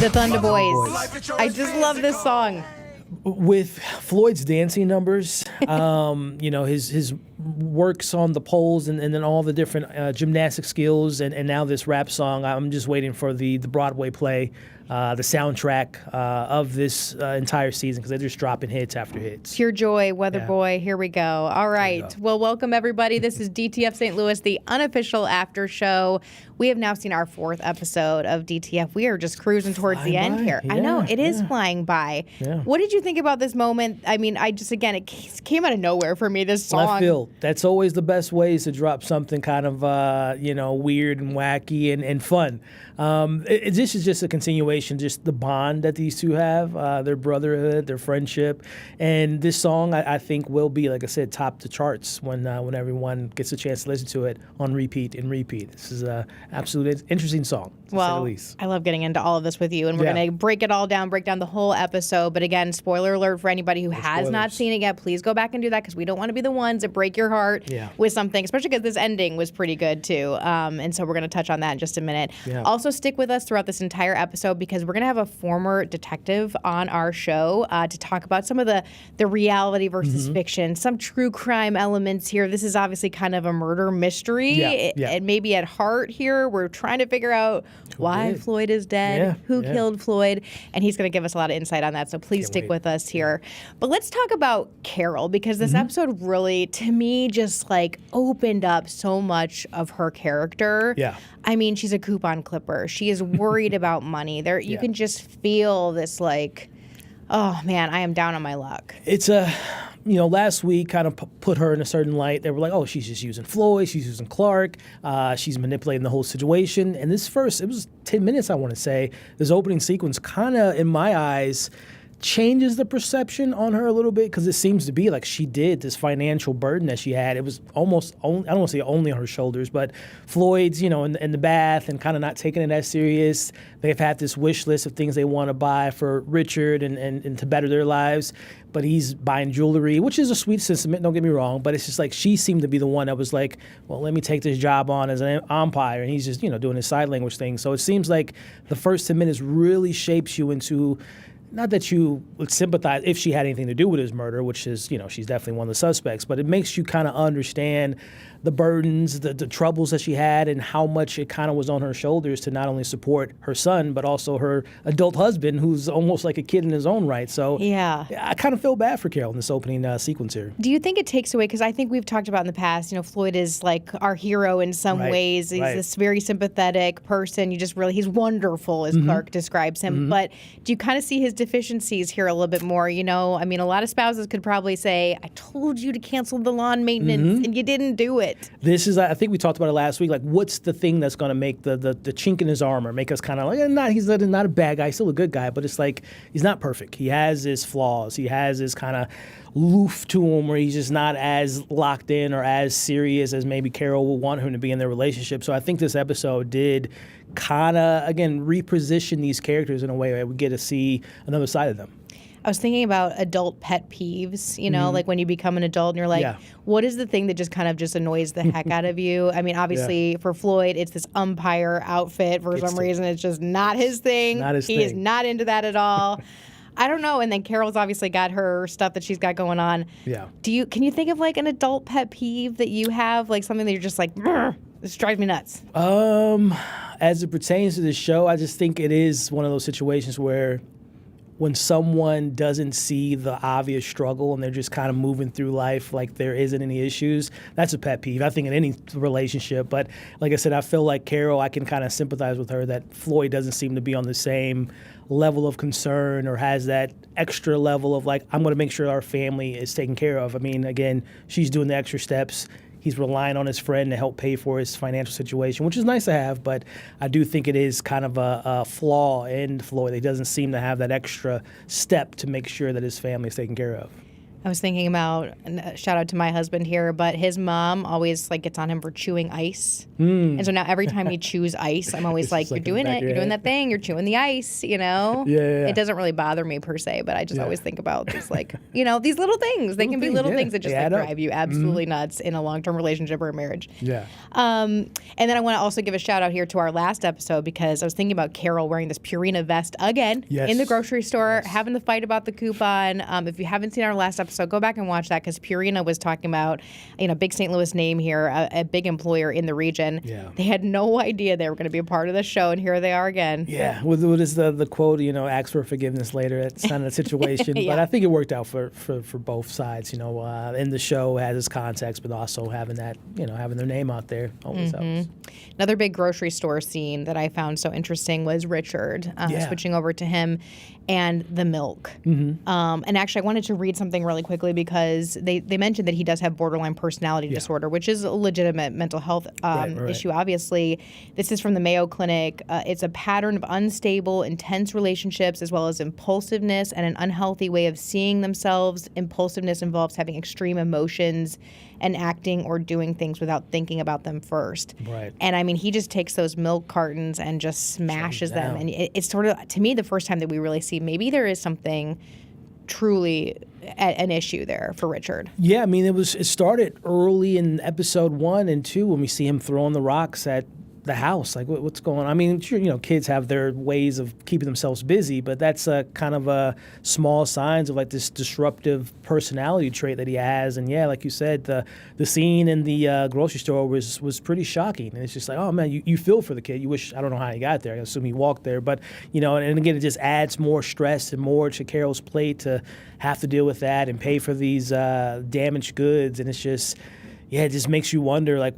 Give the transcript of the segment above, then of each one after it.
The Thunder Boys. I just love this song. With Floyd's dancing numbers, his works on the poles and then all the different gymnastic skills and now this rap song, I'm just waiting for the Broadway play, the soundtrack of this entire season because they're just dropping hits after hits. Pure joy, Weather Boy. Here we go. All right. Well, welcome everybody. This is DTF St. Louis, the unofficial after show. We have now seen our 4th episode of DTF. We are just cruising towards the end here. Yeah, I know, it is flying by. Yeah. What did you think about this moment? I mean, it came out of nowhere for me, this song. Left field. That's always the best ways to drop something kind of, weird and wacky and fun. This is just a continuation, just the bond that these two have, their brotherhood, their friendship. And this song, I think, will be, like I said, top the charts when everyone gets a chance to listen to it on repeat and repeat. This is a absolutely interesting song, to say the least. I love getting into all of this with you, and we're going to break it all down, break down the whole episode. But again, spoiler alert for anybody who has not seen it yet, please go back and do that because we don't want to be the ones that break your heart with something, especially because this ending was pretty good too. And so we're going to touch on that in just a minute. Yeah. Also, stick with us throughout this entire episode because we're going to have a former detective on our show to talk about some of the reality versus fiction, some true crime elements here. This is obviously kind of a murder mystery, and maybe at heart here, we're trying to figure out why Floyd is dead, who killed Floyd, and he's going to give us a lot of insight on that, so please stick with us here. But let's talk about Carol, because this episode really, to me, just like opened up so much of her character. Yeah. I mean, she's a coupon clipper. She is worried about money. You can just feel this like, oh man, I am down on my luck. It's last week kind of put her in a certain light. They were like, oh, she's just using Floyd, she's using Clark, she's manipulating the whole situation. And it was 10 minutes, I want to say, this opening sequence kind of, in my eyes, changes the perception on her a little bit because it seems to be like she did this financial burden that she had. It was almost, I don't want to say only on her shoulders, but Floyd's, in the bath and kind of not taking it as serious. They've had this wish list of things they want to buy for Richard and to better their lives, but he's buying jewelry, which is a sweet sentiment, don't get me wrong, but it's just like she seemed to be the one that was like, well, let me take this job on as an umpire, and he's just, doing his side language thing. So it seems like the first 10 minutes really shapes you into, not that you would sympathize if she had anything to do with his murder, which is, she's definitely one of the suspects, but it makes you kind of understand the burdens, the troubles that she had, and how much it kind of was on her shoulders to not only support her son, but also her adult husband, who's almost like a kid in his own right. So I kind of feel bad for Carol in this opening sequence here. Do you think it takes away, because I think we've talked about in the past, Floyd is like our hero in some ways. He's this very sympathetic person. He's wonderful, as Clark describes him. But do you kind of see his deficiencies here a little bit more? I mean, a lot of spouses could probably say, I told you to cancel the lawn maintenance and you didn't do it. This is, I think we talked about it last week, like what's the thing that's going to make the chink in his armor, make us kind of like, he's not a bad guy, he's still a good guy, but it's like he's not perfect. He has his flaws. He has his kind of loof to him where he's just not as locked in or as serious as maybe Carol would want him to be in their relationship. So I think this episode did kind of, again, reposition these characters in a way that we get to see another side of them. I was thinking about adult pet peeves, like when you become an adult and you're like, what is the thing that just kind of just annoys the heck out of you? I mean, obviously for Floyd, it's this umpire outfit. For some reason, it's just not his thing. He is not into that at all. I don't know. And then Carol's obviously got her stuff that she's got going on. Yeah. Can you think of like an adult pet peeve that you have, like something that you're just like, this drives me nuts? As it pertains to the show, I just think it is one of those situations where when someone doesn't see the obvious struggle and they're just kind of moving through life like there isn't any issues, that's a pet peeve, I think, in any relationship. But like I said, I feel like Carol, I can kind of sympathize with her that Floyd doesn't seem to be on the same level of concern or has that extra level of like, I'm going to make sure our family is taken care of. I mean, again, she's doing the extra steps. He's relying on his friend to help pay for his financial situation, which is nice to have, but I do think it is kind of a flaw in Floyd. He doesn't seem to have that extra step to make sure that his family is taken care of. I was thinking about, and shout out to my husband here, but his mom always like gets on him for chewing ice. And so now every time he chews ice, I'm always like, you're doing it. You're doing that thing. You're chewing the ice, Yeah. It doesn't really bother me per se, but I just always think about these like, these little things. They can be little things that just like drive you absolutely nuts in a long-term relationship or a marriage. Yeah. And then I want to also give a shout out here to our last episode because I was thinking about Carol wearing this Purina vest again in the grocery store, having the fight about the coupon. If you haven't seen our last episode, go back and watch that because Purina was talking about, big St. Louis name here, a big employer in the region. Yeah. They had no idea they were going to be a part of the show, and here they are again. Yeah. What is the quote, ask for forgiveness later. It's not a situation. But I think it worked out for both sides, in the show has its context, but also having that, having their name out there always helps. Another big grocery store scene that I found so interesting was Richard, switching over to him and the milk. And actually, I wanted to read something really quickly because they mentioned that he does have borderline personality disorder, which is a legitimate mental health issue, obviously. This is from the Mayo Clinic. It's a pattern of unstable, intense relationships as well as impulsiveness and an unhealthy way of seeing themselves. Impulsiveness involves having extreme emotions and acting or doing things without thinking about them first. Right. And I mean, he just takes those milk cartons and just smashes them. And it's sort of, to me, the first time that we really see maybe there is something truly an issue there for Richard. Yeah, I mean, it started early in episode 1 and 2 when we see him throwing the rocks at the house. Like, what's going on? I mean, sure, kids have their ways of keeping themselves busy, but that's a kind of a small signs of like this disruptive personality trait that he has. And yeah, like you said, the scene in the grocery store was pretty shocking. And it's just like, oh man, you feel for the kid. You wish, I don't know how he got there. I assume he walked there, but and again, it just adds more stress and more to Carol's plate to have to deal with that and pay for these damaged goods. And it's just, it just makes you wonder, like,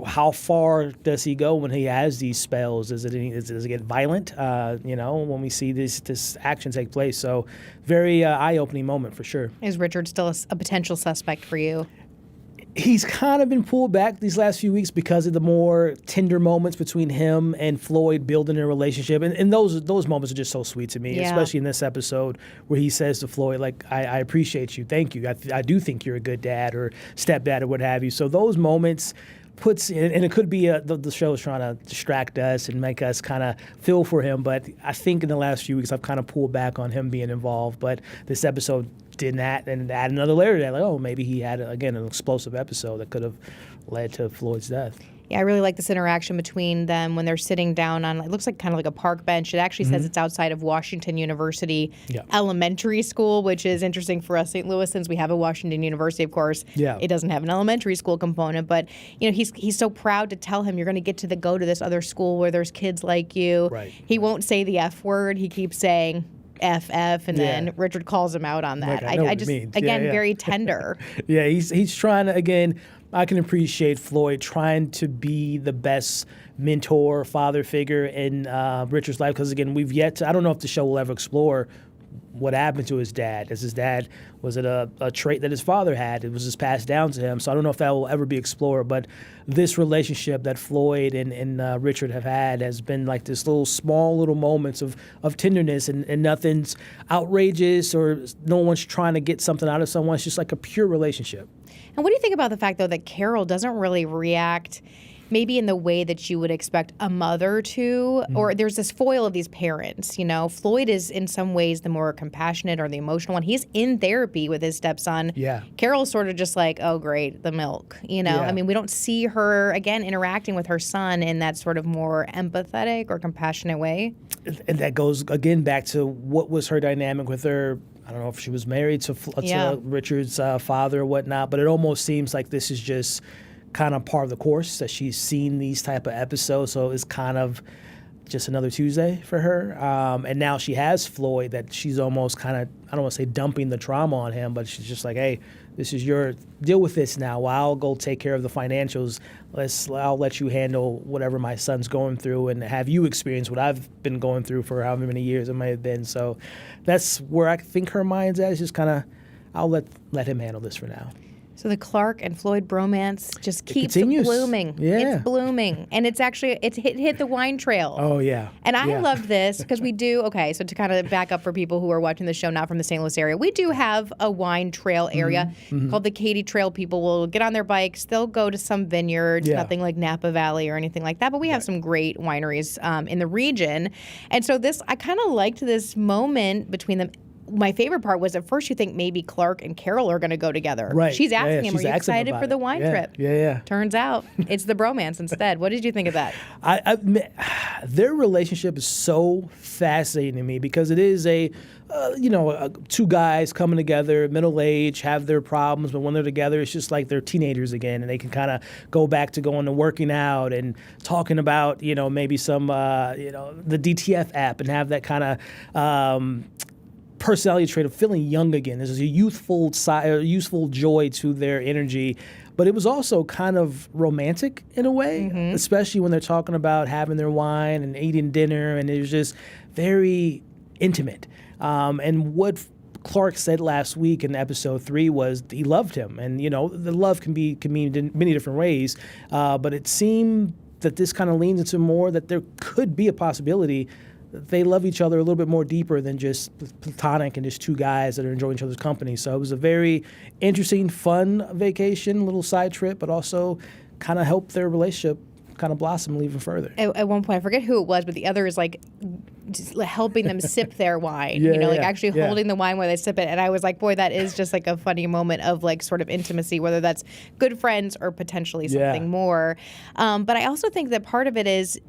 how far does he go when he has these spells? Does it get violent, when we see this action take place? So very eye-opening moment for sure. Is Richard still a potential suspect for you? He's kind of been pulled back these last few weeks because of the more tender moments between him and Floyd building a relationship. And those moments are just so sweet to me, especially in this episode where he says to Floyd, like, I appreciate you. Thank you. I do think you're a good dad or stepdad or what have you. So those moments and it could be the show is trying to distract us and make us kind of feel for him. But I think in the last few weeks, I've kind of pulled back on him being involved. But this episode did that and add another layer to that. Like, oh, maybe he had, again, an explosive episode that could have led to Floyd's death. Yeah, I really like this interaction between them when they're sitting down on, it looks like kind of like a park bench. It actually says it's outside of Washington University Elementary School, which is interesting for us, St. Louis, since we have a Washington University, of course. Yeah. It doesn't have an elementary school component, but he's so proud to tell him you're going to go to this other school where there's kids like you. Right. He won't say the F word. He keeps saying FF, and then Richard calls him out on that. Like, I just, again, very tender. Yeah, he's trying to, again, I can appreciate Floyd trying to be the best mentor, father figure in Richard's life because, again, we've yet to, I don't know if the show will ever explore what happened to his dad. Was it a trait that his father had? It was just passed down to him. So I don't know if that will ever be explored. But this relationship that Floyd and Richard have had has been like this small little moments of tenderness and nothing's outrageous or no one's trying to get something out of someone. It's just like a pure relationship. And what do you think about the fact, though, that Carol doesn't really react maybe in the way that you would expect a mother to, or there's this foil of these parents, Floyd is in some ways the more compassionate or the emotional one. He's in therapy with his stepson. Yeah. Carol's sort of just like, oh, great, the milk, I mean, we don't see her, again, interacting with her son in that sort of more empathetic or compassionate way. And that goes, again, back to what was her dynamic with her. I don't know if she was married to Richard's father or whatnot, but it almost seems like this is just kind of part of the course that she's seen these type of episodes, so it's kind of just another Tuesday for her. And now she has Floyd that she's almost kind of, I don't want to say dumping the trauma on him, but she's just like, hey, this is your, deal with this now. Well, I'll go take care of the financials. I'll let you handle whatever my son's going through and have you experience what I've been going through for however many years it might have been. So that's where I think her mind's at. It's just kind of, I'll let him handle this for now. So the Clark and Floyd bromance just keeps blooming. Yeah. It's blooming. And it's actually, it hit the wine trail. Oh, yeah. And I loved this because we do, so to kind of back up for people who are watching the show not from the St. Louis area, we do have a wine trail area called the Katy Trail. People will get on their bikes. They'll go to some vineyards, nothing like Napa Valley or anything like that. But we have some great wineries in the region. And so I kind of liked this moment between them. My favorite part was at first you think maybe Clark and Carol are going to go together. Right. She's asking him, She's are you excited for the wine trip? Yeah. Turns out it's the bromance instead. What did you think of that? Their relationship is so fascinating to me because it is two guys coming together, middle age, have their problems, but when they're together, it's just like they're teenagers again, and they can kind of go back to going to working out and talking about, maybe some, the DTF app and have that kind of personality trait of feeling young again. There's a youthful joy to their energy, but it was also kind of romantic in a way, especially when they're talking about having their wine and eating dinner, and it was just very intimate. And what Clark said last week in episode 3 was he loved him, and the love can mean in many different ways, but it seemed that this kind of leans into more that there could be a possibility they love each other a little bit more deeper than just platonic and just two guys that are enjoying each other's company. So it was a very interesting, fun vacation, little side trip, but also kind of helped their relationship kind of blossom even further. At one point, I forget who it was, but the other is like just helping them sip their wine, actually holding the wine while they sip it. And I was like, boy, that is just like a funny moment of like sort of intimacy, whether that's good friends or potentially something more. But I also think that part of it is,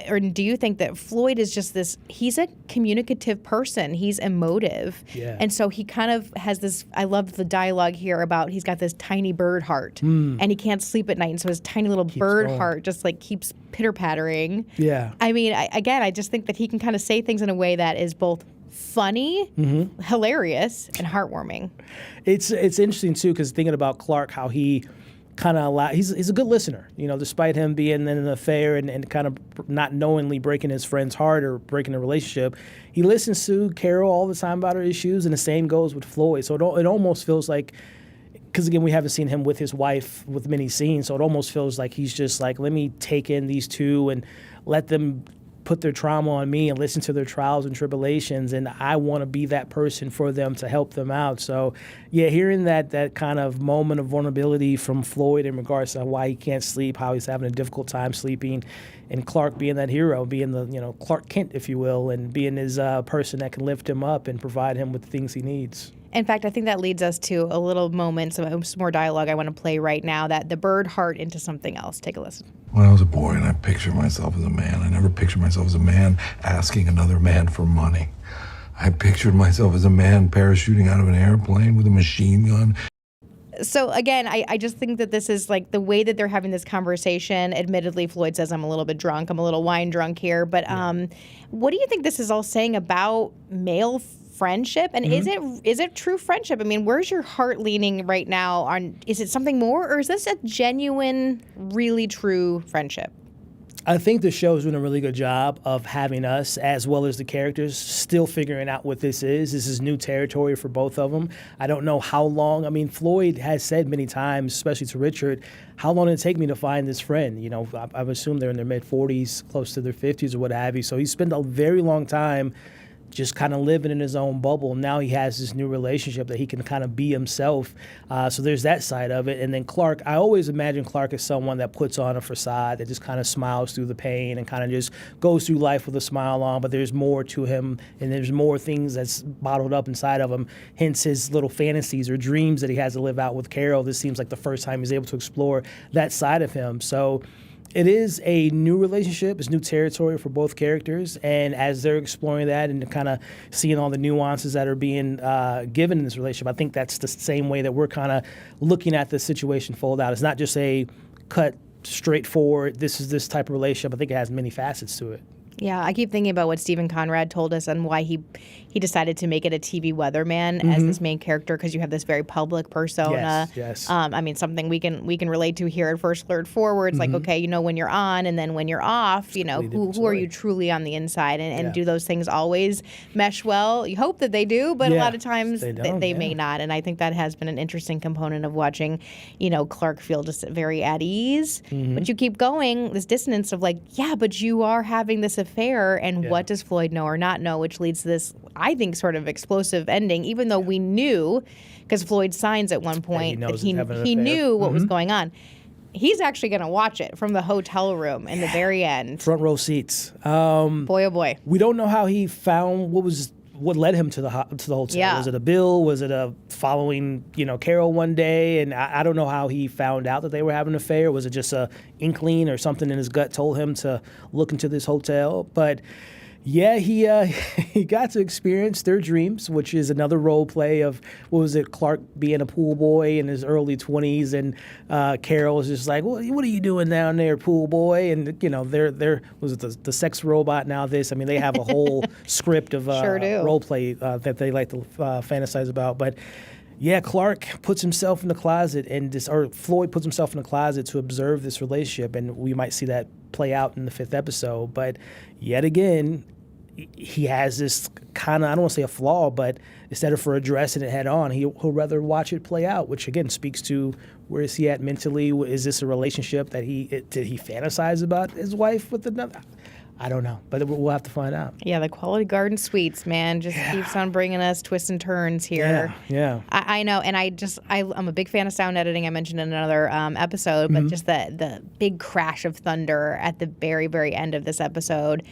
or do you think that Floyd is just he's a communicative person. He's emotive. Yeah. And so he kind of has this, I loved the dialogue here about he's got this tiny bird heart and he can't sleep at night. And so his tiny little bird heart just like keeps pitter-pattering. Yeah. I mean, I just think that he can kind of say things in a way that is both funny, hilarious, and heartwarming. It's interesting, too, because thinking about Clark, how he kind of he's a good listener, despite him being in an affair and kind of not knowingly breaking his friend's heart or breaking a relationship. He listens to Carol all the time about her issues, and the same goes with Floyd. So it almost feels like, because again, we haven't seen him with his wife with many scenes, so it almost feels like he's just like, let me take in these two and let them put their trauma on me and listen to their trials and tribulations, and I want to be that person for them to help them out. So, yeah, hearing that kind of moment of vulnerability from Floyd in regards to why he can't sleep, how he's having a difficult time sleeping, and Clark being that hero, being the Clark Kent, if you will, and being his person that can lift him up and provide him with the things he needs. In fact, I think that leads us to a little moment, some more dialogue I want to play right now, that the bird heart into something else. Take a listen. When I was a boy and I pictured myself as a man, I never pictured myself as a man asking another man for money. I pictured myself as a man parachuting out of an airplane with a machine gun. So again, I just think that this is like the way that they're having this conversation. Admittedly, Floyd says I'm a little bit drunk. I'm a little wine drunk here. But what do you think this is all saying about male friendship? And is it true friendship? I mean, where's your heart leaning right now on? Is it something more, or is this a genuine, really true friendship? I think the show's doing a really good job of having us, as well as the characters, still figuring out what this is. This is new territory for both of them. I don't know how long. I mean, Floyd has said many times, especially to Richard, how long did it take me to find this friend? I've assumed they're in their mid-40s, close to their 50s or what have you. So he spent a very long time just kind of living in his own bubble. Now he has this new relationship that he can kind of be himself. So there's that side of it. And then Clark, I always imagine Clark as someone that puts on a facade, that just kind of smiles through the pain and kind of just goes through life with a smile on, but there's more to him, and there's more things that's bottled up inside of him, hence his little fantasies or dreams that he has to live out with Carol. This seems like the first time he's able to explore that side of him. So it is a new relationship. It's new territory for both characters. And as they're exploring that and kind of seeing all the nuances that are being given in this relationship, I think that's the same way that we're kind of looking at the situation fold out. It's not just a cut, straightforward, this is this type of relationship. I think it has many facets to it. Yeah, I keep thinking about what Stephen Conrad told us and why he decided to make it a TV weatherman as this main character, because you have this very public persona. Yes. I mean, something we can relate to here at First Alert Forward. It's like, okay, you know when you're on, and then when you're off, you know, who are you truly on the inside, and do those things always mesh well? You hope that they do, but a lot of times they may not. And I think that has been an interesting component of watching, you know, Clark feel just very at ease. But you keep going, this dissonance of like, yeah, but you are having this affair, and what does Floyd know or not know, which leads to this, I think, sort of explosive ending, even though we knew, because Floyd signs at one point that he knew what was going on. He's actually going to watch it from the hotel room in the very end. Front row seats. Boy, oh boy. We don't know how he found what led him to the hotel. Yeah. Was it a bill? Was it a following, you know, Carol one day? And I don't know how he found out that they were having an affair. Was it just a inkling or something in his gut told him to look into this hotel? But yeah, he got to experience their dreams, which is another role play of, what was it, Clark being a pool boy in his early 20s, and Carol was just like, well, what are you doing down there, pool boy? And, you know, they're was it the sex robot now this? I mean, they have a whole script of role play that they like to fantasize about. But yeah, Clark puts himself in the closet, or Floyd puts himself in the closet to observe this relationship, and we might see that play out in the 5th episode. But yet again, he has this kind of, I don't want to say a flaw, but instead of addressing it head on, he'll rather watch it play out, which again speaks to where is he at mentally? Is this a relationship that did he fantasize about his wife with another? I don't know, but we'll have to find out. Yeah, the Quality Garden Suites, man, just keeps on bringing us twists and turns here. Yeah. I know, and I'm a big fan of sound editing. I mentioned in another episode, but just the big crash of thunder at the very, very end of this episode.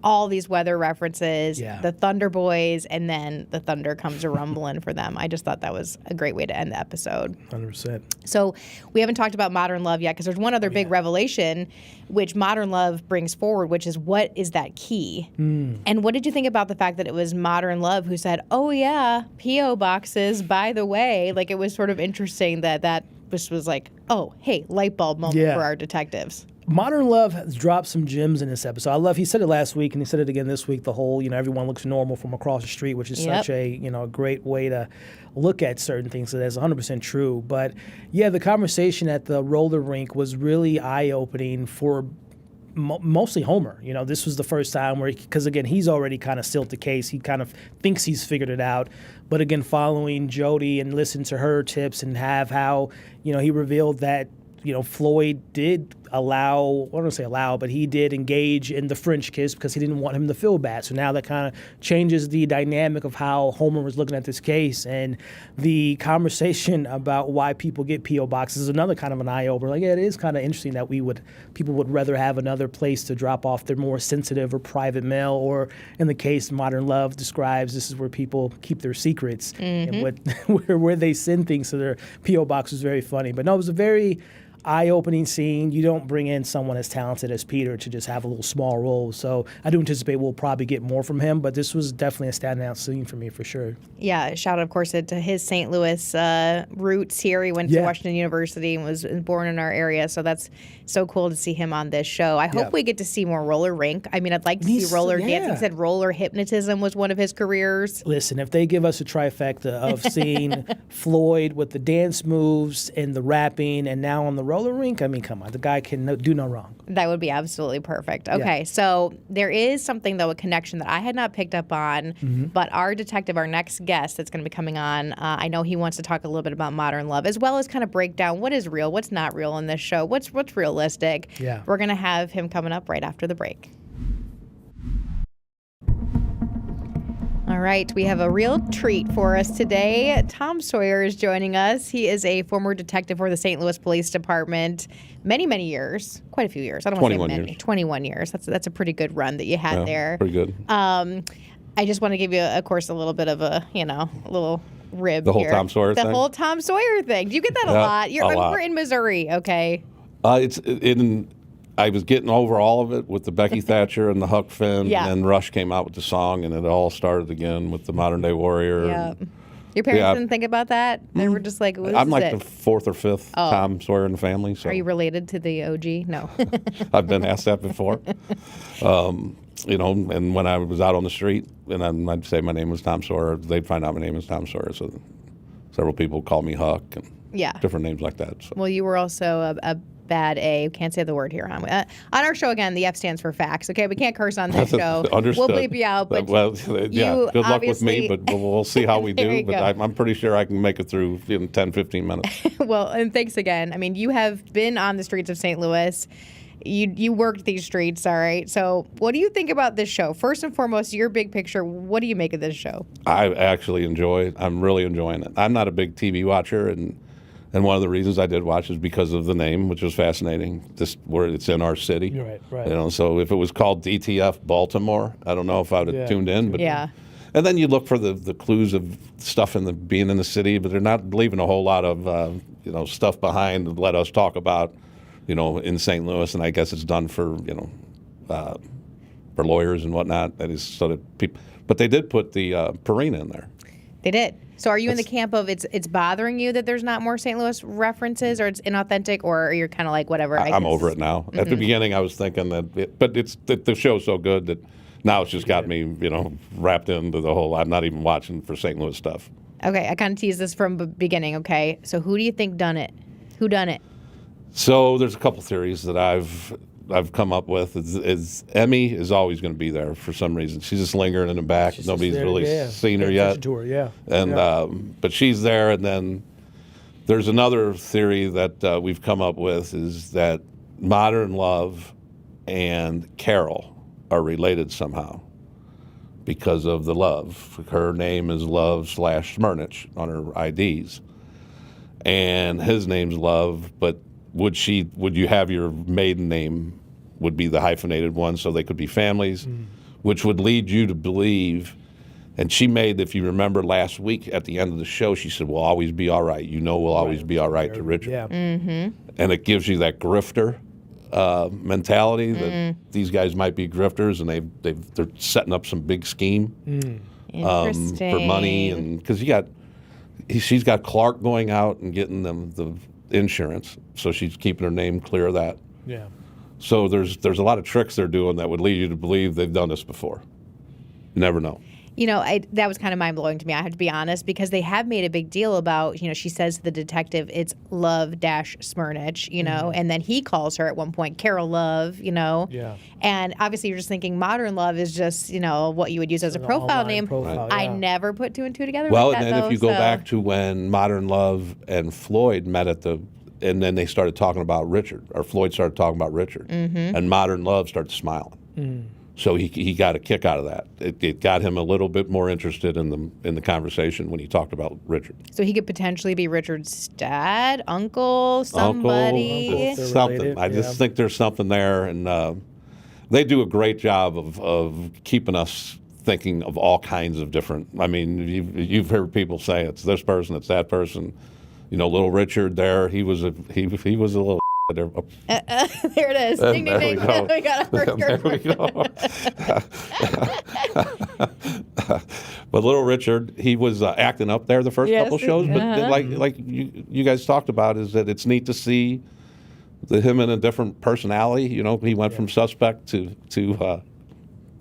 All these weather references, the Thunder Boys, and then the thunder comes a rumbling for them. I just thought that was a great way to end the episode. 100%. So we haven't talked about Modern Love yet, because there's one other big revelation which Modern Love brings forward, which is, what is that key? And what did you think about the fact that it was Modern Love who said, oh yeah, P.O. boxes, by the way? Like, it was sort of interesting that was like, oh, hey, light bulb moment for our detectives. Modern Love has dropped some gems in this episode. He said it last week and he said it again this week, the whole, you know, everyone looks normal from across the street, which is such a, you know, a great way to look at certain things. So that's 100% true. But yeah, the conversation at the roller rink was really eye-opening for mostly Homer. You know, this was the first time where, because again, he's already kind of sealed the case. He kind of thinks he's figured it out. But again, following Jody and listening to her tips and have how, you know, he revealed that, you know, Floyd did allow, I don't say allow, but he did engage in the French kiss because he didn't want him to feel bad. So now that kind of changes the dynamic of how Homer was looking at this case. And the conversation about why people get P.O. boxes is another kind of an eye-opener. Like, yeah, it is kind of interesting that people would rather have another place to drop off their more sensitive or private mail, or in the case Modern Love describes, this is where people keep their secrets and where they send things to their P.O. box was very funny. But no, it was a very eye-opening scene. You don't bring in someone as talented as Peter to just have a little small role. So I do anticipate we'll probably get more from him, but this was definitely a standout scene for me for sure. Yeah, shout out, of course, to his St. Louis roots here. He went to Washington University and was born in our area, so that's so cool to see him on this show. I hope we get to see more roller rink. I mean, I'd like to see roller dancing. He said roller hypnotism was one of his careers. Listen, if they give us a trifecta of seeing Floyd with the dance moves and the rapping and now on the roller rink, I mean, come on, the guy can do no wrong. That would be absolutely perfect. Okay, so there is something, though, a connection that I had not picked up on, but our detective, our next guest that's going to be coming on, I know he wants to talk a little bit about Modern Love, as well as kind of break down what is real, what's not real in this show, what's realistic. Yeah. We're going to have him coming up right after the break. All right, we have a real treat for us today. Tom Sawyer is joining us. He is a former detective for the St. Louis Police Department. Many, many years. Quite a few years. I don't want to say many. 21 years. That's a pretty good run that you had there. Pretty good. I just want to give you, of course, a little bit of a little rib The whole here. Tom Sawyer thing? The whole Tom Sawyer thing. Do you get that a lot? A lot. We're in Missouri, okay? I was getting over all of it with the Becky Thatcher and the Huck Finn, and then Rush came out with the song, and it all started again with the Modern Day Warrior. Yeah. Your parents didn't think about that? They were just like, I'm like the fourth or fifth Tom Sawyer in the family. So. Are you related to the OG? No. I've been asked that before. and when I was out on the street, and I'd say my name was Tom Sawyer, they'd find out my name was Tom Sawyer. So several people call me Huck and different names like that. So. Well, you were also a bad A. Can't say the word here on our show. Again, the F stands for facts. Okay, we can't curse on this show. Understood. We'll bleep you out. But good luck with me. But we'll see how we do. But I'm pretty sure I can make it through in 10, 15 minutes. Well, and thanks again. I mean, you have been on the streets of St. Louis. You worked these streets, all right? So what do you think about this show? First and foremost, your big picture, what do you make of this show? I actually enjoy it. I'm really enjoying it. I'm not a big TV watcher, and one of the reasons I did watch is because of the name, which was fascinating, where it's in our city. Right. So if it was called DTF Baltimore, I don't know if I would have tuned in. But, yeah. And then you look for the clues of stuff being in the city, but they're not leaving a whole lot of stuff behind to let us talk about, in St. Louis. And I guess it's done for lawyers and whatnot. That is so that people. But they did put the Purina in there. They did. So are you in the camp of it's bothering you that there's not more St. Louis references, or it's inauthentic, or you're kind of like whatever? I'm over it now. Mm-hmm. At the beginning, I was thinking but the show's so good that now it's just got me, wrapped into the whole. I'm not even watching for St. Louis stuff. Okay, I kind of teased this from the beginning. Okay, so who do you think done it? Who done it? So there's a couple theories that I've come up with. Is Emmy is always going to be there for some reason. She's just lingering in the back. Nobody's really seen her yet. But she's there. And then there's another theory that we've come up with is that Modern Love and Carol are related somehow because of the love. Her name is Love/Smyrnich on her IDs, and his name's Love, but would you have your maiden name would be the hyphenated one so they could be families, which would lead you to believe, and she made, if you remember last week at the end of the show, she said, we'll always be all right. We'll always be all right to Richard. Yeah. Mm-hmm. And it gives you that grifter mentality that these guys might be grifters and they're setting up some big scheme for money. And because she's got Clark going out and getting them the insurance, so she's keeping her name clear of that. Yeah. So there's a lot of tricks they're doing that would lead you to believe they've done this before. You never know. That was kind of mind-blowing to me, I have to be honest, because they have made a big deal about, she says to the detective, it's Love-Smyrnich, and then he calls her at one point, Carol Love, Yeah. And obviously you're just thinking Modern Love is just, what you would use as a profile name. I never put two and two together. Well, like that, and then if you go back to when Modern Love and Floyd met and then they started talking about Richard, or Floyd started talking about Richard, and Modern Love started smiling. So he got a kick out of that. It got him a little bit more interested in the conversation when he talked about Richard. So he could potentially be Richard's dad, uncle, somebody. Something. I just think there's something there, and they do a great job of keeping us thinking of all kinds of different. I mean, you've heard people say it's this person, it's that person. Little Richard there, he was a little. There it is. Ding, ding, ding. We got our first There we go. But Little Richard, he was acting up there the first couple shows. But like you guys talked about, is that it's neat to see him in a different personality. He went from suspect to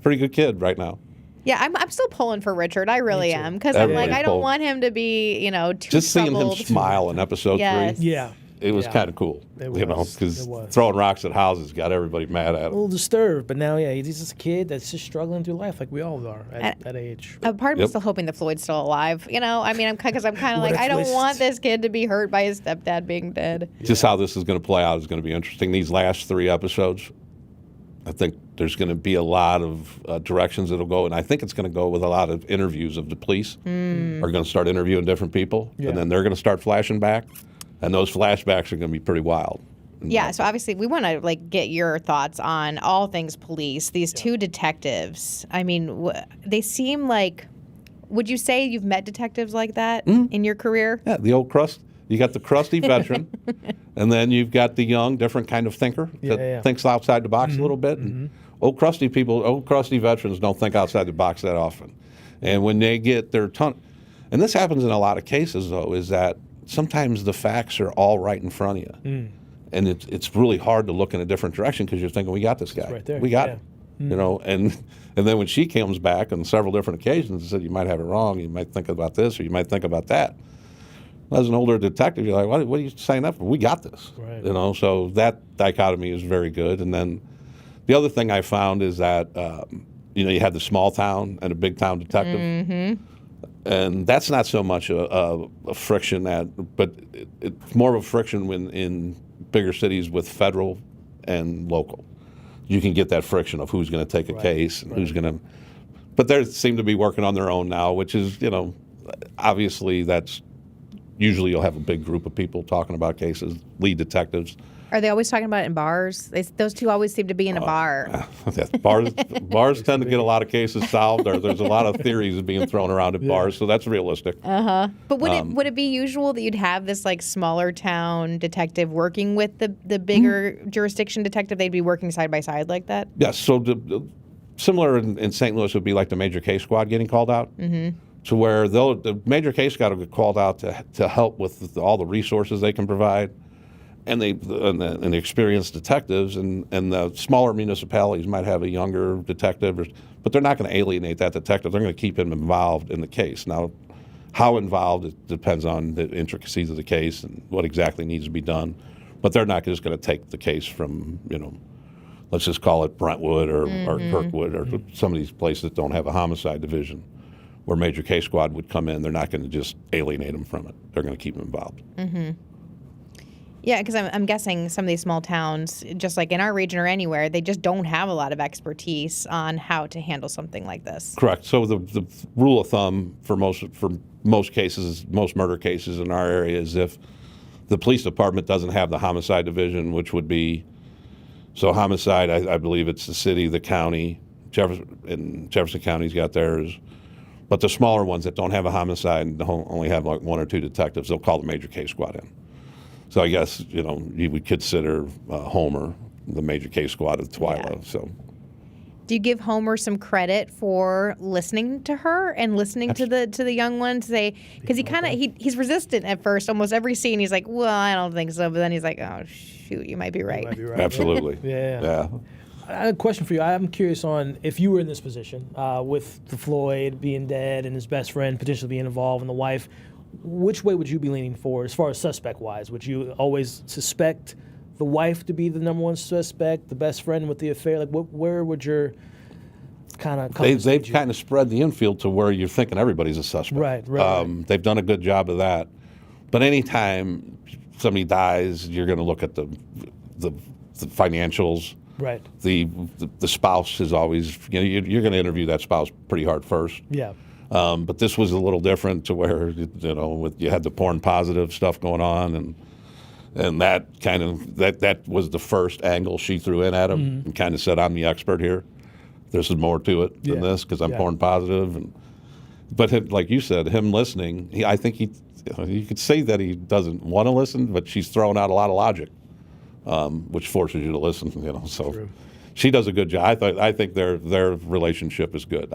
pretty good kid right now. Yeah, I'm still pulling for Richard. I really am, because I'm like, I don't want him to be, too just seeing troubled. him smile in episode 3. Yeah. It was kind of cool, because throwing rocks at houses got everybody mad at him. A little disturbed, but now, he's just a kid that's just struggling through life like we all are at that age. A part of me is still hoping that Floyd's still alive. Because I'm kind of like, I don't want this kid to be hurt by his stepdad being dead. Just how this is going to play out is going to be interesting. These last 3 episodes, I think there's going to be a lot of directions it'll go, and I think it's going to go with a lot of interviews of the police. Are going to start interviewing different people, and then they're going to start flashing back. And those flashbacks are going to be pretty wild. Yeah, so obviously we want to get your thoughts on all things police. These 2 detectives, I mean, they seem like, would you say you've met detectives like that in your career? Yeah, the old crust. You got the crusty veteran, and then you've got the young, different kind of thinker that thinks outside the box a little bit. And old crusty veterans don't think outside the box that often. And when they get their tongue, and this happens in a lot of cases, though, is that sometimes the facts are all right in front of you. And it's really hard to look in a different direction because you're thinking, we got this guy. It's right there. We got him. and then when she comes back on several different occasions and said, you might have it wrong, you might think about this, or you might think about that. As an older detective, you're like, what are you signing up for? We got this. Right. So that dichotomy is very good. And then the other thing I found is that, you had the small town and a big town detective. Mm-hmm. And that's not so much a friction but it's more of a friction when in bigger cities with federal and local. You can get that friction of who's going to take a case and who's going to. But they seem to be working on their own now, which is, obviously that's usually you'll have a big group of people talking about cases, lead detectives. Are they always talking about it in bars? Those two always seem to be in a bar. Bars tend to get a lot of cases solved, or there's a lot of theories being thrown around at bars, so that's realistic. But would it be usual that you'd have this like smaller town detective working with the bigger jurisdiction detective? They'd be working side by side like that? Yes. So similar in St. Louis would be like the major case squad getting called out. Mm-hmm. To where the major case squad will get called out to help with all the resources they can provide. And the experienced detectives and the smaller municipalities might have a younger detective, but they're not going to alienate that detective. They're going to keep him involved in the case. Now, how involved, it depends on the intricacies of the case and what exactly needs to be done. But they're not just going to take the case from, let's just call it Brentwood or Kirkwood or some of these places that don't have a homicide division where major case squad would come in. They're not going to just alienate them from it. They're going to keep them involved. Mm-hmm. Yeah, because I'm guessing some of these small towns, just like in our region or anywhere, they just don't have a lot of expertise on how to handle something like this. Correct. So the rule of thumb for most cases, most murder cases in our area is if the police department doesn't have the homicide division, which would be, so homicide, I believe it's the city, the county, Jefferson County's got theirs, but the smaller ones that don't have a homicide and only have like one or two detectives, they'll call the major case squad in. So I guess, you would consider Homer the major case squad of Twyla. Yeah. So, do you give Homer some credit for listening to her and listening to the young one to say, because he's resistant at first, almost every scene he's like, well, I don't think so, but then he's like, oh shoot, you might be right. Absolutely. Yeah. I have a question for you. I'm curious on if you were in this position with the Floyd being dead and his best friend potentially being involved and the wife. Which way would you be leaning for as far as suspect-wise? Would you always suspect the wife to be the number one suspect, the best friend with the affair? Like, where would your kind of... They've kind of spread the infield to where you're thinking everybody's a suspect. Right. They've done a good job of that. But anytime somebody dies, you're going to look at the financials. Right. The spouse is always... you're going to interview that spouse pretty hard first. Yeah. But this was a little different to where you had the porn positive stuff going on, and that kind of that was the first angle she threw in at him and kind of said, "I'm the expert here. There's more to it than this because I'm porn positive." But like you said, him listening, I think you could say that he doesn't want to listen, but she's throwing out a lot of logic, which forces you to listen. So True. She does a good job. I think their relationship is good.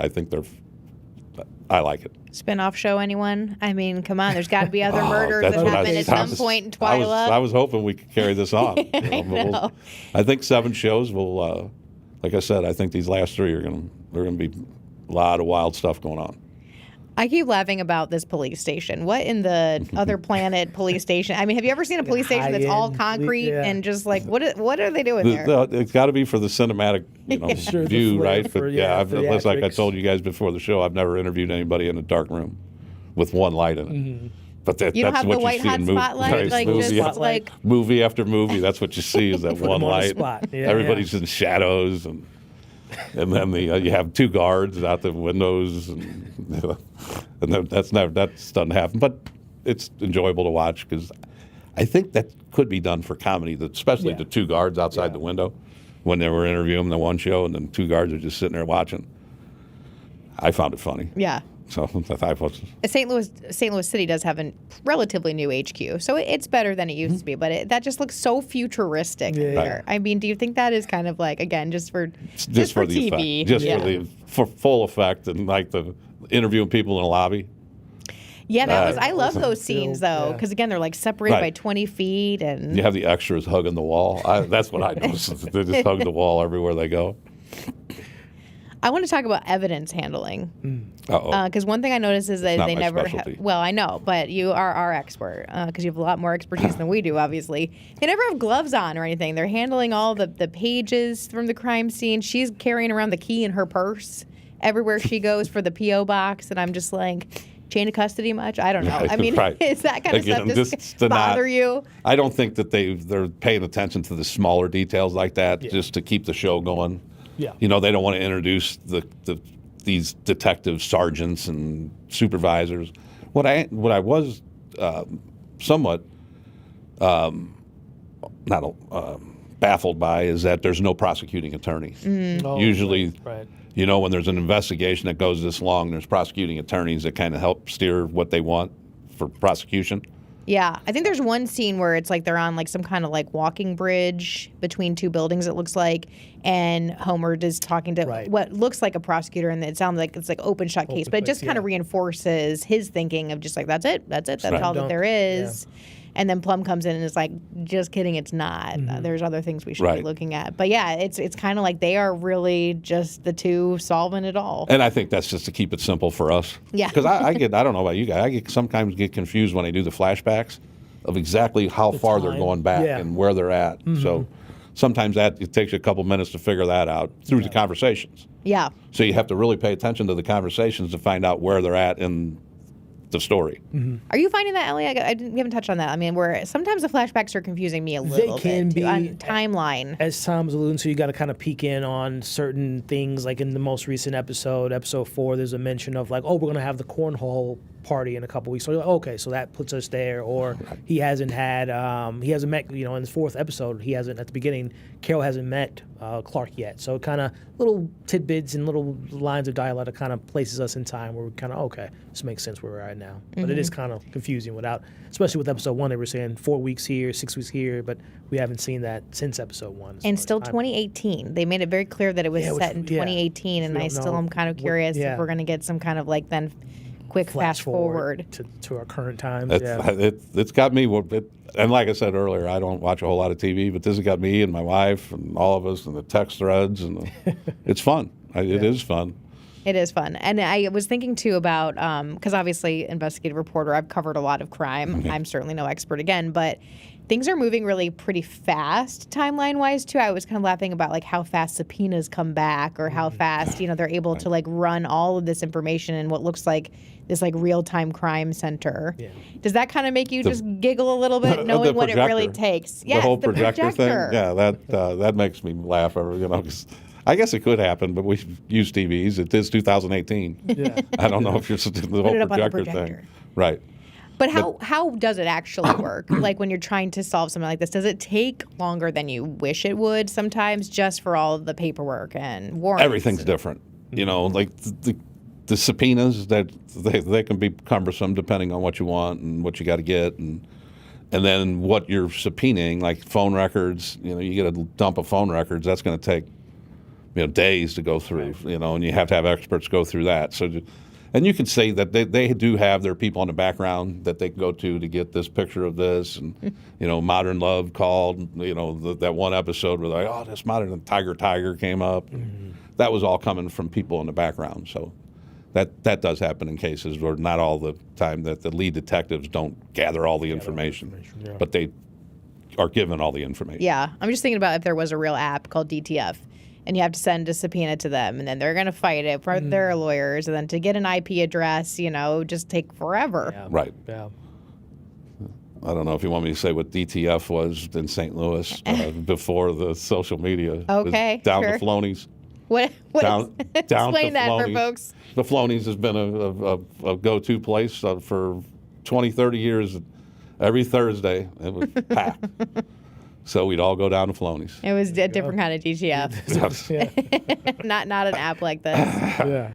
I like it. Spin-off show, anyone? I mean, come on, there's got to be other murders that happen at some point in Twyla. I was hoping we could carry this on. I think 7 shows will, like I said, I think these last 3 are going to be a lot of wild stuff going on. I keep laughing about this police station. What in the other planet police station? I mean, have you ever seen a police station that's all concrete and just like, what are they doing there? It's got to be for the cinematic view, right? But unless, like I told you guys before the show, I've never interviewed anybody in a dark room with one light in it. Mm-hmm. But you don't that's have what the white you see hot in spotlight, movie after movie. That's what you see is that one light. Everybody's in shadows and then you have 2 guards out the windows, and that doesn't happen. But it's enjoyable to watch because I think that could be done for comedy, especially the 2 guards outside the window when they were interviewing the one show, and then 2 guards are just sitting there watching. I found it funny. Yeah. So I was. St. Louis City does have a relatively new HQ, so it's better than it used to be. But that just looks so futuristic there. I mean, do you think that is kind of like, again, just for TV, effect. For full effect, and like the interviewing people in a lobby? Yeah, I love those scenes though, because again, they're like separated by 20 feet, and you have the extras hugging the wall. That's what I noticed. They just hug the wall everywhere they go. I want to talk about evidence handling. Because one thing I noticed is that they never well, I know, but you are our expert because you have a lot more expertise than we do, obviously. They never have gloves on or anything. They're handling all the pages from the crime scene. She's carrying around the key in her purse everywhere she goes for the P.O. box, and I'm just like, chain of custody much? I don't know. I mean, is that kind of stuff just bother you? I don't think that they're paying attention to the smaller details like that just to keep the show going. Yeah. You know, they don't want to introduce these detective sergeants and supervisors. What I was somewhat baffled by is that there's no prosecuting attorney. Usually, you know, when there's an investigation that goes this long, there's prosecuting attorneys that kind of help steer what they want for prosecution. Yeah, I think there's one scene where it's like they're on like some kind of like walking bridge between two buildings, it looks like, and Homer is talking to what looks like a prosecutor, and it sounds like it's like open shut case, but it just kind of reinforces his thinking of just like that's all that there is. Yeah. And then Plum comes in and is like, just kidding, it's not. There's other things we should be looking at. But yeah, it's kind of like they are really just the two solving it all. And I think that's just to keep it simple for us. Yeah. Because I don't know about you guys, sometimes get confused when I do the flashbacks of exactly how far they're going back and where they're at. So sometimes it takes you a couple minutes to figure that out through the conversations. Yeah. So you have to really pay attention to the conversations to find out where they're at in the story. Are you finding that, Ellie? We haven't touched on that. I mean, where sometimes the flashbacks are confusing me a little bit. They can be on timeline. As Tom's alluding to, you got to kind of peek in on certain things. Like in the most recent episode 4, there's a mention of like, oh, we're going to have the cornhole party in a couple weeks. So you're like, okay, so that puts us there. Or he hasn't met, in the 4th episode, at the beginning, Carol hasn't met Clark yet. So kind of little tidbits and little lines of dialogue that kind of places us in time where we kind of, okay, this makes sense where we're at now. But it is kind of confusing especially with episode 1, they were saying 4 weeks here, 6 weeks here, but we haven't seen that since episode 1. And still 2018. They made it very clear that it was set in 2018, and I still am kind of curious if we're going to get some kind of like then quick fast forward to our current times. It's got me, and like I said earlier, I don't watch a whole lot of TV, but this has got me and my wife and all of us and the text threads, and it's fun. It is fun. It is fun. And I was thinking, too, about, because obviously, investigative reporter, I've covered a lot of crime. I'm certainly no expert again, but things are moving really pretty fast timeline-wise, too. I was kind of laughing about, like, how fast subpoenas come back or how fast, they're able to, like, run all of this information in what looks like this, like, real-time crime center. Yeah. Does that kind of make you just giggle a little bit, knowing what it really takes? Yes, the whole projector thing? Yeah, that makes me laugh, 'cause I guess it could happen, but we use TVs. It is 2018. Yeah. I don't know if you're the whole projector thing. Right. But how does it actually work? Like when you're trying to solve something like this, does it take longer than you wish it would sometimes just for all of the paperwork and warrants? Everything's different. Like the subpoenas, that they can be cumbersome depending on what you want and what you got to get. And then what you're subpoenaing, like phone records, you get a dump of phone records, that's going to take days to go through, and you have to have experts go through that. So, and you could say that they do have their people in the background that they can go to get this picture of this, and Modern Love called, that one episode where they're like, oh, this Modern Tiger came up. That was all coming from people in the background. So that does happen in cases where not all the time that the lead detectives don't gather all the information. But they are given all the information. Yeah, I'm just thinking about if there was a real app called DTF. And you have to send a subpoena to them, and then they're going to fight it for their lawyers, and then to get an IP address, just take forever. Yeah. Right. Yeah. I don't know if you want me to say what DTF was in St. Louis before the social media. Okay, down to Filoni's. What down explain to that Filoni's. for folks. The Filoni's has been a go-to place for 20, 30 years. Every Thursday, it was packed. So we'd all go down to Filoni's. It was a different kind of DTF. not an app like this. Yeah.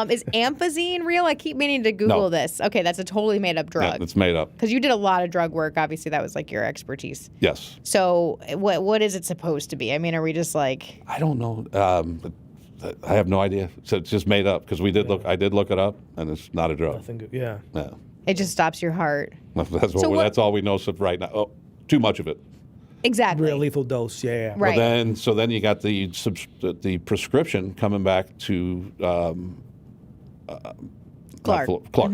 Is Amphazine real? I keep meaning to Google this. Okay, that's a totally made-up drug. Yeah, it's made up. Because you did a lot of drug work. Obviously, that was like your expertise. Yes. So what is it supposed to be? I mean, are we just like... I don't know. I have no idea. So it's just made up because we did look. I did look it up, and it's not a drug. Nothing good. Yeah. It just stops your heart. That's all we know right now. Oh, too much of it. Exactly. real lethal dose. Yeah. Right. Well, then you got the prescription coming back to Clark. Clark.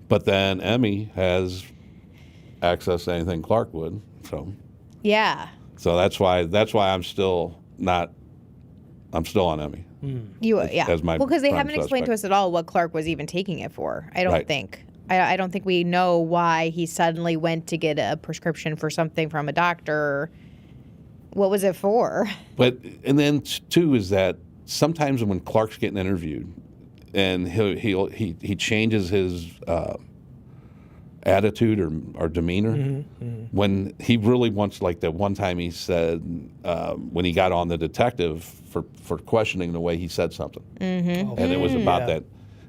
But then Emmy has access to anything Clark would. So yeah. So that's why I'm still on Emmy. As my because they prime haven't explained to us at all what Clark was even taking it for. I don't think. I don't think we know why he suddenly went to get a prescription for something from a doctor. What was it for? And then too is that sometimes when Clark's getting interviewed, and he changes his attitude or demeanor. When he really wants, like that one time he said when he got on the detective for questioning the way he said something, and it was about that,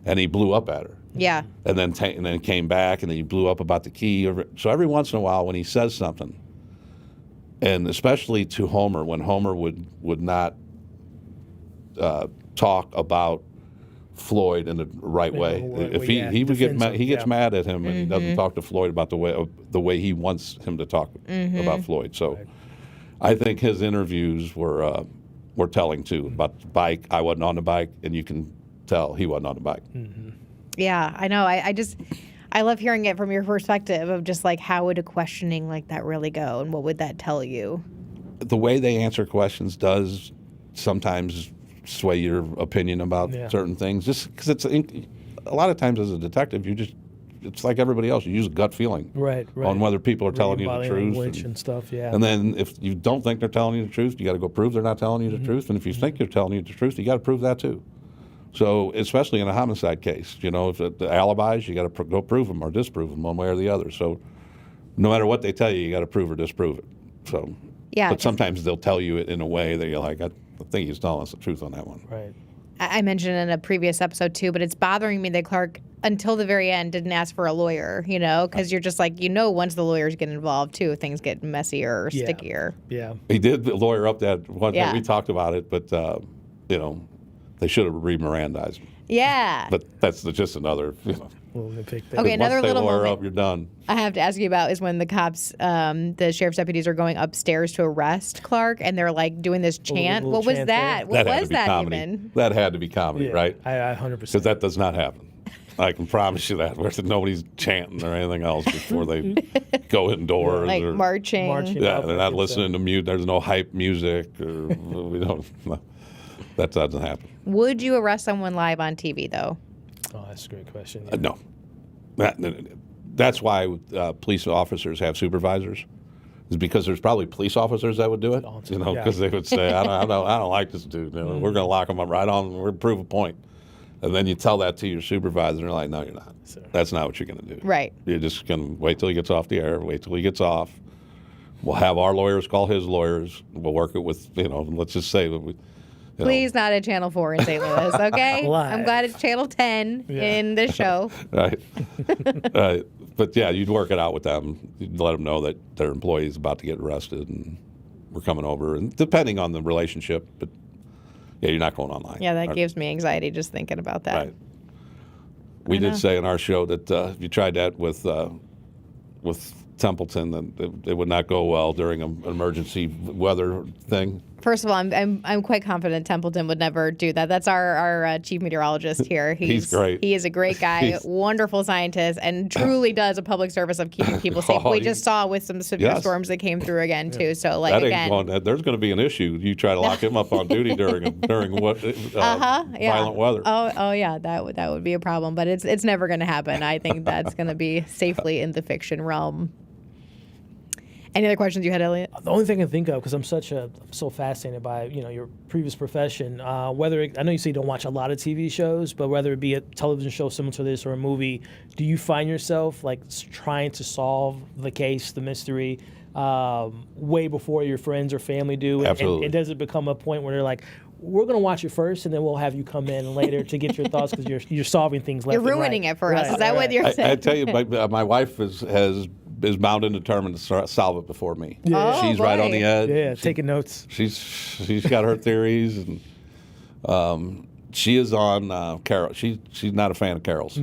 and he blew up at her. Yeah. And then came back, and then he blew up about the key. So every once in a while, when he says something, and especially to Homer, when Homer would not talk about Floyd in the right way. If he would get mad, he gets mad at him, and he doesn't talk to Floyd about the way he wants him to talk about Floyd. So I think his interviews were telling too about the bike. I wasn't on the bike, and you can tell he wasn't on the bike. Yeah, I know. I love hearing it from your perspective of just like how would a questioning like that really go, and what would that tell you? The way they answer questions does sometimes sway your opinion about certain things, just because it's a lot of times as a detective it's like everybody else, you use a gut feeling on whether people are telling you the truth and stuff. And then if you don't think they're telling you the truth, you got to go prove they're not telling you the truth, and if you think they're telling you the truth, you got to prove that too. So especially in a homicide case, if the alibis, you got to go prove them or disprove them one way or the other. So no matter what they tell you got to prove or disprove it. So but sometimes they'll tell you it in a way that you're like, I think he's telling us the truth on that one. Right. I mentioned in a previous episode too, but it's bothering me that Clark, until the very end, didn't ask for a lawyer, because you're just like, once the lawyers get involved too, things get messier or stickier. Yeah. He did lawyer up that one thing. We talked about it, but, they should have re-Mirandized him. Yeah. But that's just another, Okay, another little lawyer moment up, you're done. I have to ask you about is when the cops, the sheriff's deputies are going upstairs to arrest Clark, and they're like doing this chant. What was that? What was that even? That had to be comedy, right? I 100%. Because that does not happen. I can promise you that. Where nobody's chanting or anything else before they go indoors. Like or marching. Yeah, they're not listening to mute. There's no hype music. Or we don't. That doesn't happen. Would you arrest someone live on TV, though? Oh, that's a great question. No. That's why police officers have supervisors. Is because there's probably police officers that would do it. Because they would say, I don't like this dude. We're going to lock him up right on. We're going to prove a point. And then you tell that to your supervisor, and they're like, no, you're not. That's not what you're going to do. Right. You're just going to wait till he gets off the air, wait till he gets off. We'll have our lawyers call his lawyers. We'll work it with, let's just say that we. Please not at Channel 4 in St. Louis, okay? I'm glad it's Channel 10 in this show. Right. Right. But, you'd work it out with them. You'd let them know that their employee is about to get arrested and we're coming over. And depending on the relationship, but, you're not going online. Yeah, that gives me anxiety just thinking about that. Right. We did say in our show that if you tried that with Templeton, that it would not go well during an emergency weather thing. First of all, I'm quite confident Templeton would never do that. That's our chief meteorologist here. He's great. He is a great guy, wonderful scientist, and truly does a public service of keeping people safe. We just saw with some severe storms that came through again too. So there's going to be an issue. You try to lock him up on duty during what violent weather. Oh yeah, that would be a problem. But it's never going to happen. I think that's going to be safely in the fiction realm. Any other questions you had, Elliot? The only thing I can think of, because I'm so fascinated by your previous profession. Whether I know you say you don't watch a lot of TV shows, but whether it be a television show similar to this or a movie, do you find yourself like trying to solve the case, the mystery, way before your friends or family do? Absolutely. And does it become a point where they're like, we're going to watch it first, and then we'll have you come in later to get your thoughts because you're solving things left and right. You're ruining it for us. Is that what you're saying? I tell you, my wife is bound and determined to solve it before me. Yeah. She's right on the edge. Yeah, taking notes. She's got her theories, and She is on Carol. She's not a fan of Carol's.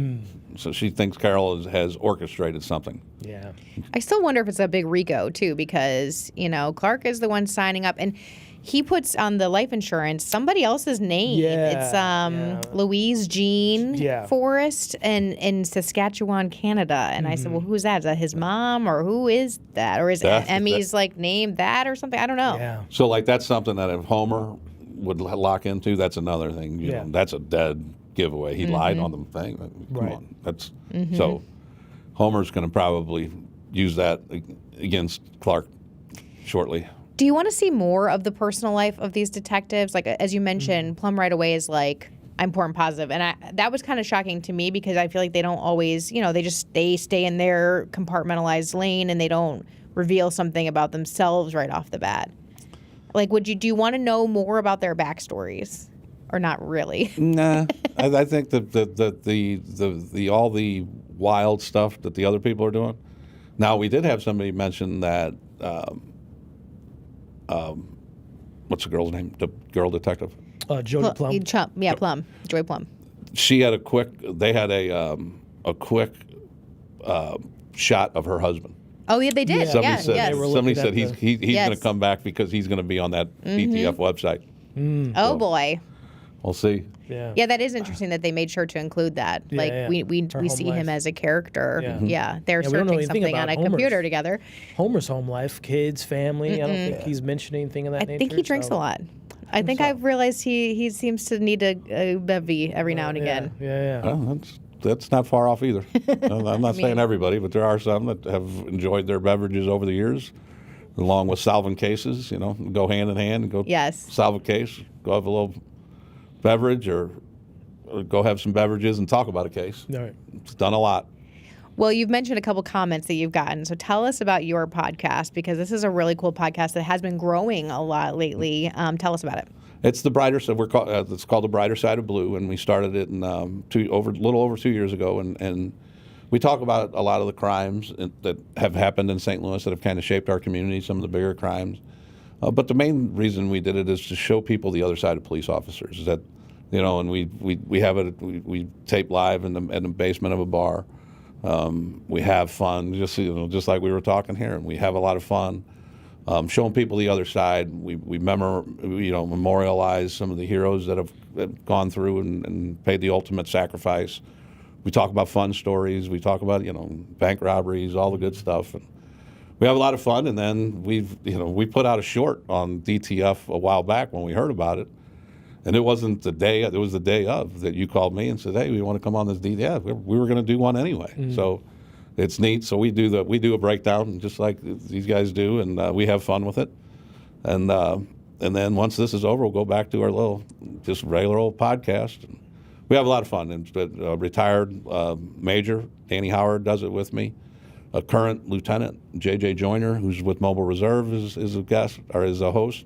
So she thinks Carol has orchestrated something. Yeah. I still wonder if it's a big Rico, too, because, Clark is the one signing up. And he puts on the life insurance somebody else's name. Yeah, it's Louise Jean Forrest in Saskatchewan, Canada. And I said, well, who's that? Is that his mom, or who is that? Or is Emmy's name that or something? I don't know. Yeah. So that's something that if Homer would lock into, that's another thing. You know, that's a dead giveaway. He lied on the thing. Come on. That's so Homer's going to probably use that against Clark shortly. Do you want to see more of the personal life of these detectives? As you mentioned, Plum right away is I'm poor and positive. And that was kind of shocking to me because I feel like they don't always, they stay in their compartmentalized lane and they don't reveal something about themselves right off the bat. Do you want to know more about their backstories? Or not really? Nah, I think that the all the wild stuff that the other people are doing. Now we did have somebody mention that. What's the girl's name? The girl detective. Jody Plum. Plum. Joy Plum. She had a quick shot of her husband. Oh yeah, they did. Somebody Somebody said he's going to come back because he's going to be on that DTF website. Oh boy. We'll see. Yeah, that is interesting that they made sure to include that. We see him as a character. Yeah, they're searching something on a computer together. Homer's home life, kids, family. I don't think he's mentioned anything of that nature. I think he drinks a lot. I think I've realized he seems to need a bevy every now and again. Yeah. Well, that's not far off either. I'm not saying everybody, but there are some that have enjoyed their beverages over the years, along with solving cases. Go hand in hand and go solve a case. Go have a little beverage or go have some beverages and talk about a case. Right. It's done a lot. Well, you've mentioned a couple comments that you've gotten. So tell us about your podcast, because this is a really cool podcast that has been growing a lot lately. Tell us about it. It's the brighter side. It's called The Brighter Side of Blue, and we started it in a little over 2 years ago. And we talk about a lot of the crimes that have happened in St. Louis that have kind of shaped our community, some of the bigger crimes. But the main reason we did it is to show people the other side of police officers. That, and we have it. We tape live in the basement of a bar. We have fun, just like we were talking here, and we have a lot of fun showing people the other side. We memorialize some of the heroes that have gone through and paid the ultimate sacrifice. We talk about fun stories. We talk about bank robberies, all the good stuff. And we have a lot of fun, and then we put out a short on DTF a while back when we heard about it, and it wasn't the day. It was the day of that you called me and said, "Hey, we want to come on this DTF." We were going to do one anyway, so it's neat. So we do a breakdown just like these guys do, and we have fun with it, and then once this is over, we'll go back to our just regular old podcast. And we have a lot of fun. And retired Major Danny Howard does it with me. A current Lieutenant, J.J. Joyner, who's with Mobile Reserve, is a guest or is a host.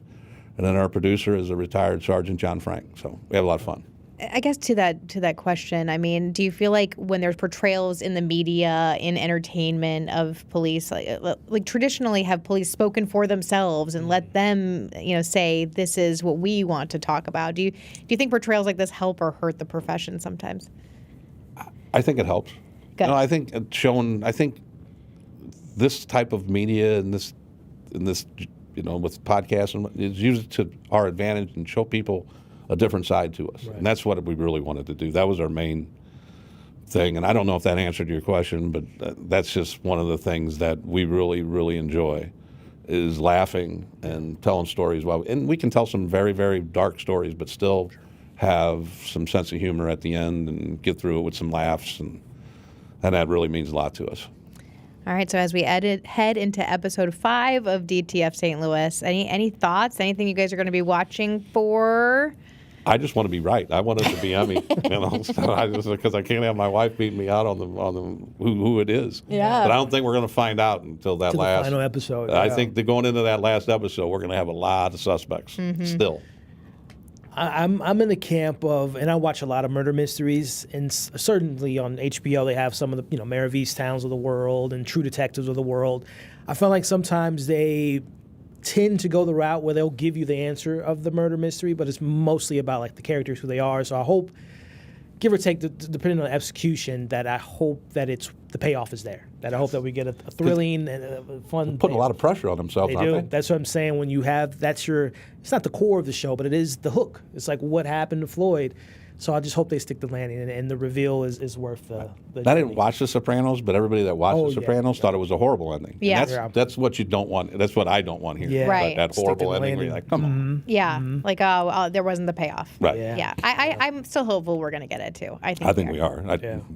And then our producer is a retired Sergeant John Frank. So we have a lot of fun. I guess to that question, I mean, do you feel like when there's portrayals in the media, in entertainment of police, like traditionally have police spoken for themselves and let them, say this is what we want to talk about? Do you think portrayals like this help or hurt the profession sometimes? I think it helps. Good. I think this type of media and this with podcasts is used to our advantage and show people a different side to us. Right. And that's what we really wanted to do. That was our main thing. And I don't know if that answered your question, but that's just one of the things that we really, really enjoy is laughing and telling stories. And we can tell some very, very dark stories, but still have some sense of humor at the end and get through it with some laughs. And that really means a lot to us. All right, so as we head into episode 5 of DTF St. Louis, any thoughts? Anything you guys are going to be watching for? I just want to be right. I want it to be Emmy, because I can't have my wife beating me out on the who it is. Yeah. But I don't think we're going to find out until the final episode. Yeah. I think going into that last episode, we're going to have a lot of suspects still. I'm in the camp of, and I watch a lot of murder mysteries, and certainly on HBO they have some of the Mare of Easttowns of the world and True Detectives of the world. I feel like sometimes they tend to go the route where they'll give you the answer of the murder mystery, but it's mostly about like the characters, who they are. So I hope, give or take, depending on the execution, that I hope that the payoff is there. That I hope that we get a thrilling and a fun. Putting a lot of pressure on themselves. They do. That's what I'm saying. When you have it's not the core of the show, but it is the hook. It's like what happened to Floyd. So I just hope they stick the landing, and the reveal is worth the I didn't watch The Sopranos, but everybody that watched The Sopranos thought it was a horrible ending. Yeah. And that's what you don't want. That's what I don't want here. Yeah. Right. That horrible ending where you're like, come on. Yeah. Like, there wasn't the payoff. Right. Yeah. I'm still hopeful we're going to get it, too. I think we are.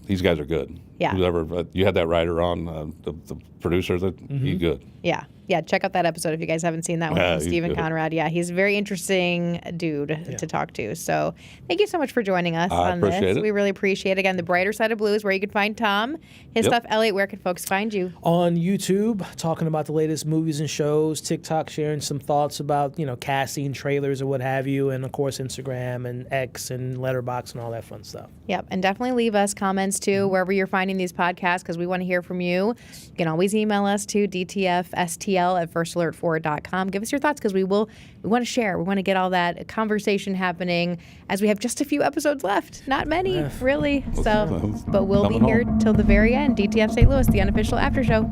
These guys are good. Yeah. Whoever, you had that writer on, the producer, he's good. Yeah. Yeah, check out that episode if you guys haven't seen that one from Stephen Conrad. Yeah, he's a very interesting dude to talk to. So thank you so much for joining us on this. Appreciate it. We really appreciate it. Again, The Brighter Side of Blue is where you can find Tom. His stuff, Elliot, where can folks find you? On YouTube, talking about the latest movies and shows. TikTok, sharing some thoughts about, casting, trailers, or what have you. And, of course, Instagram and X and Letterboxd and all that fun stuff. Yep, and definitely leave us comments, too, wherever you're finding these podcasts, because we want to hear from you. You can always email us to dtfstl@firstalertforward.com. Give us your thoughts, because we want to share. We want to get all that conversation happening as we have just a few episodes left. Not many, really. So, but we'll be here till the very end. DTF St. Louis, the unofficial after show.